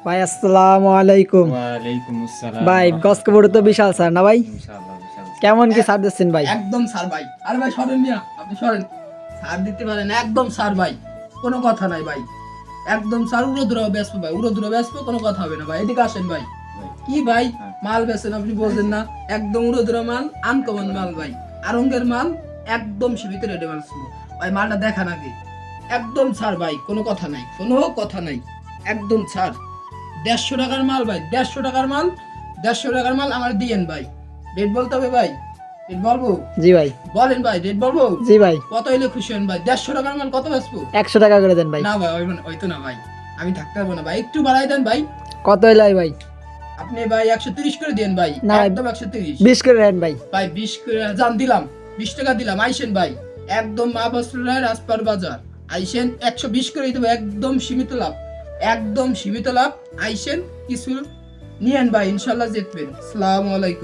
ভাই আসসালামু আলাইকুম। ওয়ালাইকুম আসসালাম। ভাই গস্কবড় তো বিশাল স্যার না ভাই? ইনশাআল্লাহ বিশাল। কেমন কি ছাড় দিচ্ছেন ভাই? একদম স্যার ভাই। আরে ভাই সরেন মিয়া, আপনি সরেন। স্যার দিতে পারেন একদম স্যার ভাই, কোনো কথা নাই ভাই। একদম স্যার উড়োদুরা বেসবো ভাই, উড়োদুরা বেসবো, কোনো কথা হবে না ভাই। এদিকে আসেন ভাই। কি ভাই মাল বেচেন আপনি বলছেন না? একদম উড়োদুরা মাল, আনকমন মাল ভাই। আরঙ্গের মাল একদম সীমিত রেটে মাল ছিল ভাই। মালটা দেখান আগে। একদম স্যার ভাই, কোনো কথা নাই, কোনো কথা নাই। একদম স্যার 150 টাকার মাল ভাই, 150 টাকার মাল, 150 টাকার মাল আমার দিয়েন ভাই। রেট বলতে হবে ভাই, রেট বলবো? জি ভাই। বলেন ভাই, রেট বলবো? জি ভাই। কত হইলে খুশি হন ভাই? 150 টাকার মাল কত বেচবো? 100 টাকা করে দেন ভাই। না ভাই, ওই তো না ভাই, আমি থাকতে পারবো না ভাই, একটু বাড়াই দেন ভাই। কত হইলাই ভাই? আপনি ভাই 130 করে দেন ভাই, না ভাই, একদম 130 20 করে দেন ভাই। ভাই। 20 করে জান দিলাম, 20 টাকা দিলাম। আইসেন ভাই, একদম মা বস্ত্রালয় রাজপার বাজার। আইসেন 120 করে দিতে হবে, একদম সীমিত লাভ, একদম সীমিত লাভ। আইসেন, কিছু নিয়েন ভাই, ইনশাল্লাহ জিতবেন। আসসালামু আলাইকুম।